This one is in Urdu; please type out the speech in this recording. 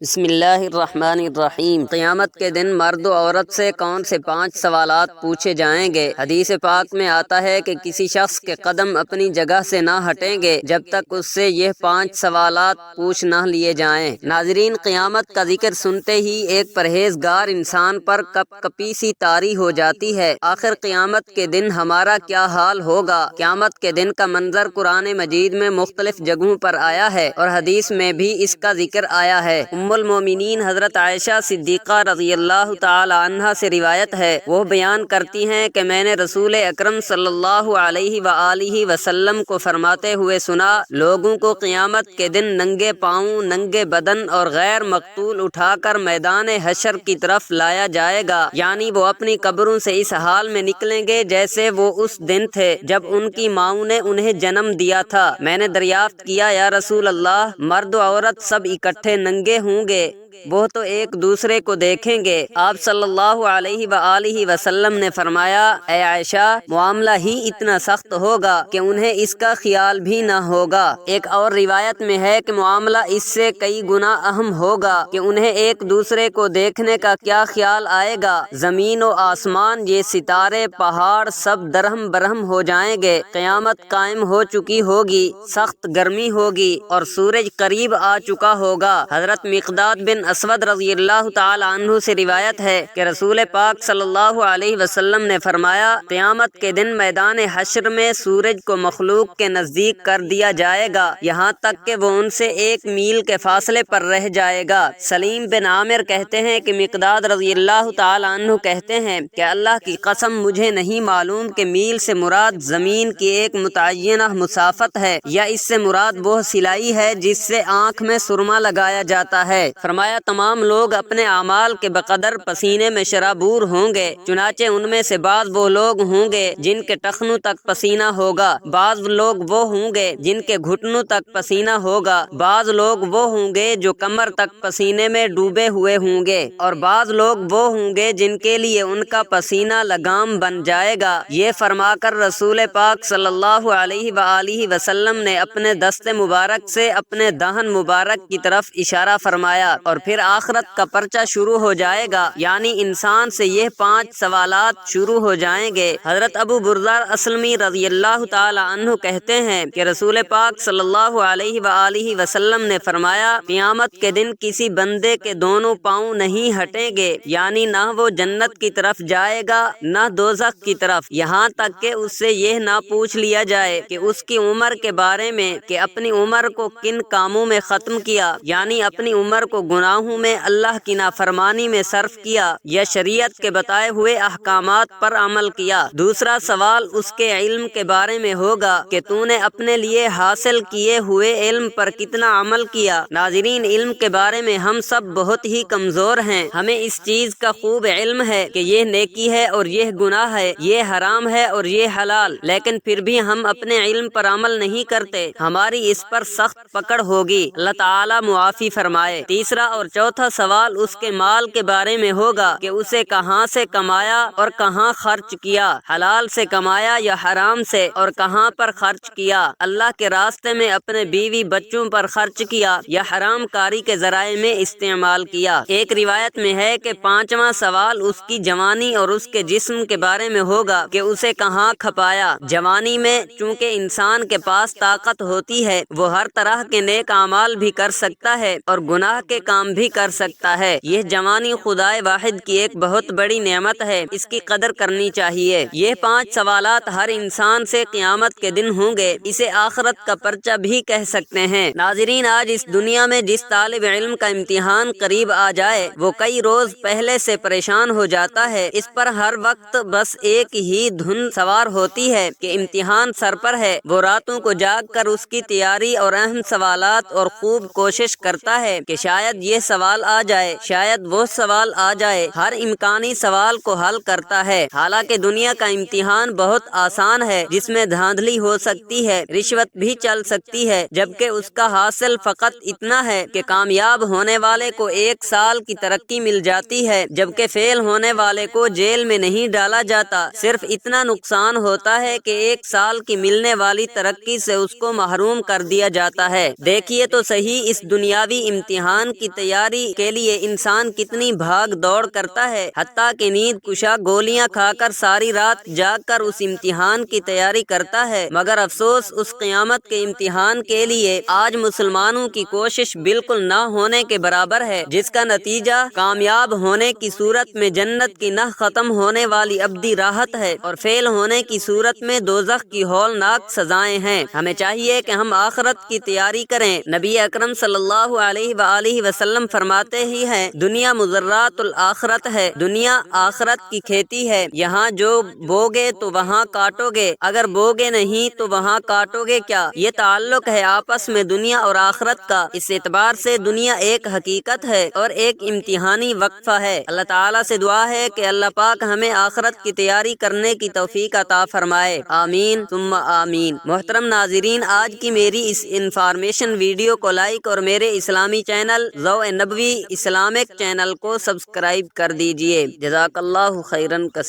بسم اللہ الرحمن الرحیم۔ قیامت کے دن مرد و عورت سے کون سے 5 سوالات پوچھے جائیں گے؟ حدیث پاک میں آتا ہے کہ کسی شخص کے قدم اپنی جگہ سے نہ ہٹیں گے جب تک اس سے یہ 5 سوالات پوچھ نہ لیے جائیں۔ ناظرین، قیامت کا ذکر سنتے ہی ایک پرہیزگار انسان پر کپ کپی سی طاری ہو جاتی ہے۔ آخر قیامت کے دن ہمارا کیا حال ہوگا؟ قیامت کے دن کا منظر قرآن مجید میں مختلف جگہوں پر آیا ہے اور حدیث میں بھی اس کا ذکر آیا ہے۔ ام المومنین حضرت عائشہ صدیقہ رضی اللہ تعالی عنہا سے روایت ہے، وہ بیان کرتی ہیں کہ میں نے رسول اکرم صلی اللہ علیہ وآلہ وسلم کو فرماتے ہوئے سنا، لوگوں کو قیامت کے دن ننگے پاؤں، ننگے بدن اور غیر مقتول اٹھا کر میدان حشر کی طرف لایا جائے گا، یعنی وہ اپنی قبروں سے اس حال میں نکلیں گے جیسے وہ اس دن تھے جب ان کی ماؤں نے انہیں جنم دیا تھا۔ میں نے دریافت کیا، یا رسول اللہ، مرد و عورت سب اکٹھے ننگے ہوں گے، وہ تو ایک دوسرے کو دیکھیں گے؟ آپ صلی اللہ علیہ وآلہ وسلم نے فرمایا، اے عائشہ، معاملہ ہی اتنا سخت ہوگا کہ انہیں اس کا خیال بھی نہ ہوگا۔ ایک اور روایت میں ہے کہ معاملہ اس سے کئی گنا اہم ہوگا کہ انہیں ایک دوسرے کو دیکھنے کا کیا خیال آئے گا۔ زمین و آسمان، یہ ستارے، پہاڑ سب درہم برہم ہو جائیں گے، قیامت قائم ہو چکی ہوگی، سخت گرمی ہوگی اور سورج قریب آ چکا ہوگا۔ حضرت مقداد بن اسود رضی اللہ تعالی عنہ سے روایت ہے کہ رسول پاک صلی اللہ علیہ وسلم نے فرمایا، قیامت کے دن میدان حشر میں سورج کو مخلوق کے نزدیک کر دیا جائے گا، یہاں تک کہ وہ ان سے 1 میل کے فاصلے پر رہ جائے گا۔ سلیم بن عامر کہتے ہیں کہ مقداد رضی اللہ تعالی عنہ کہتے ہیں کہ اللہ کی قسم مجھے نہیں معلوم کہ میل سے مراد زمین کی ایک متعینہ مسافت ہے یا اس سے مراد وہ سلائی ہے جس سے آنکھ میں سرما لگایا جاتا ہے۔ فرمایا، تمام لوگ اپنے اعمال کے بقدر پسینے میں شرابور ہوں گے، چنانچہ ان میں سے بعض وہ لوگ ہوں گے جن کے ٹخنوں تک پسینہ ہوگا، بعض لوگ وہ ہوں گے جن کے گھٹنوں تک پسینہ ہوگا، بعض لوگ وہ ہوں گے جو کمر تک پسینے میں ڈوبے ہوئے ہوں گے، اور بعض لوگ وہ ہوں گے جن کے لیے ان کا پسینہ لگام بن جائے گا۔ یہ فرما کر رسول پاک صلی اللہ علیہ وآلہ وسلم نے اپنے دست مبارک سے اپنے دہن مبارک کی طرف اشارہ فرمایا، اور پھر آخرت کا پرچہ شروع ہو جائے گا، یعنی انسان سے یہ 5 سوالات شروع ہو جائیں گے۔ حضرت ابو بردہ اسلمی رضی اللہ تعالی عنہ کہتے ہیں کہ رسول پاک صلی اللہ علیہ وآلہ وسلم نے فرمایا، قیامت کے دن کسی بندے کے دونوں پاؤں نہیں ہٹیں گے، یعنی نہ وہ جنت کی طرف جائے گا نہ دوزخ کی طرف، یہاں تک کہ اس سے یہ نہ پوچھ لیا جائے کہ اس کی عمر کے بارے میں کہ اپنی عمر کو کن کاموں میں ختم کیا، یعنی اپنی عمر کو گناہوں میں، اللہ کی نافرمانی میں صرف کیا یا شریعت کے بتائے ہوئے احکامات پر عمل کیا۔ دوسرا سوال اس کے علم کے بارے میں ہوگا کہ تو نے اپنے لیے حاصل کیے ہوئے علم پر کتنا عمل کیا۔ ناظرین، علم کے بارے میں ہم سب بہت ہی کمزور ہیں، ہمیں اس چیز کا خوب علم ہے کہ یہ نیکی ہے اور یہ گناہ ہے، یہ حرام ہے اور یہ حلال، لیکن پھر بھی ہم اپنے علم پر عمل نہیں کرتے، ہماری اس پر سخت پکڑ ہوگی، اللہ تعالی معافی فرمائے۔ تیسرا اور چوتھا سوال اس کے مال کے بارے میں ہوگا کہ اسے کہاں سے کمایا اور کہاں خرچ کیا، حلال سے کمایا یا حرام سے، اور کہاں پر خرچ کیا، اللہ کے راستے میں اپنے بیوی بچوں پر خرچ کیا یا حرام کاری کے ذرائع میں استعمال کیا۔ ایک روایت میں ہے کہ 5واں سوال اس کی جوانی اور اس کے جسم کے بارے میں ہوگا کہ اسے کہاں کھپایا۔ جوانی میں چونکہ انسان کے پاس طاقت ہوتی ہے، وہ ہر طرح کے نیک اعمال بھی کر سکتا ہے اور گناہ کے کام بھی کر سکتا ہے۔ یہ جوانی خدائے واحد کی ایک بہت بڑی نعمت ہے، اس کی قدر کرنی چاہیے۔ یہ 5 سوالات ہر انسان سے قیامت کے دن ہوں گے، اسے آخرت کا پرچہ بھی کہہ سکتے ہیں۔ ناظرین، آج اس دنیا میں جس طالب علم کا امتحان قریب آ جائے وہ کئی روز پہلے سے پریشان ہو جاتا ہے، اس پر ہر وقت بس ایک ہی دھن سوار ہوتی ہے کہ امتحان سر پر ہے۔ وہ راتوں کو جاگ کر اس کی تیاری اور اہم سوالات اور خوب کوشش کرتا ہے کہ شاید یہ سوال آ جائے، شاید وہ سوال آ جائے، ہر امکانی سوال کو حل کرتا ہے۔ حالانکہ دنیا کا امتحان بہت آسان ہے، جس میں دھاندلی ہو سکتی ہے، رشوت بھی چل سکتی ہے، جبکہ اس کا حاصل فقط اتنا ہے کہ کامیاب ہونے والے کو 1 سال کی ترقی مل جاتی ہے، جبکہ فیل ہونے والے کو جیل میں نہیں ڈالا جاتا، صرف اتنا نقصان ہوتا ہے کہ 1 سال کی ملنے والی ترقی سے اس کو محروم کر دیا جاتا ہے۔ دیکھیے تو صحیح، اس دنیاوی امتحان کی تیاری تیاری کے لیے انسان کتنی بھاگ دوڑ کرتا ہے، حتیٰ کہ نیند کشا گولیاں کھا کر ساری رات جاگ کر اس امتحان کی تیاری کرتا ہے، مگر افسوس اس قیامت کے امتحان کے لیے آج مسلمانوں کی کوشش بالکل نہ ہونے کے برابر ہے، جس کا نتیجہ کامیاب ہونے کی صورت میں جنت کی نہ ختم ہونے والی ابدی راحت ہے اور فیل ہونے کی صورت میں دوزخ کی ہولناک سزائیں ہیں۔ ہمیں چاہیے کہ ہم آخرت کی تیاری کریں۔ نبی اکرم صلی اللہ علیہ وآلہ وسلم فرماتے ہی ہیں، دنیا مضرات الآخرت ہے، دنیا آخرت کی کھیتی ہے، یہاں جو بوگے تو وہاں کاٹو گے، اگر بوگے نہیں تو وہاں کاٹو گے کیا؟ یہ تعلق ہے آپس میں دنیا اور آخرت کا۔ اس اعتبار سے دنیا ایک حقیقت ہے اور ایک امتحانی وقفہ ہے۔ اللہ تعالیٰ سے دعا ہے کہ اللہ پاک ہمیں آخرت کی تیاری کرنے کی توفیق عطا فرمائے، آمین ثم آمین۔ محترم ناظرین، آج کی میری اس انفارمیشن ویڈیو کو لائک اور میرے اسلامی چینل ضوء نبوی اسلامک چینل کو سبسکرائب کر دیجئے۔ جزاک اللہ خیرا کثیرا۔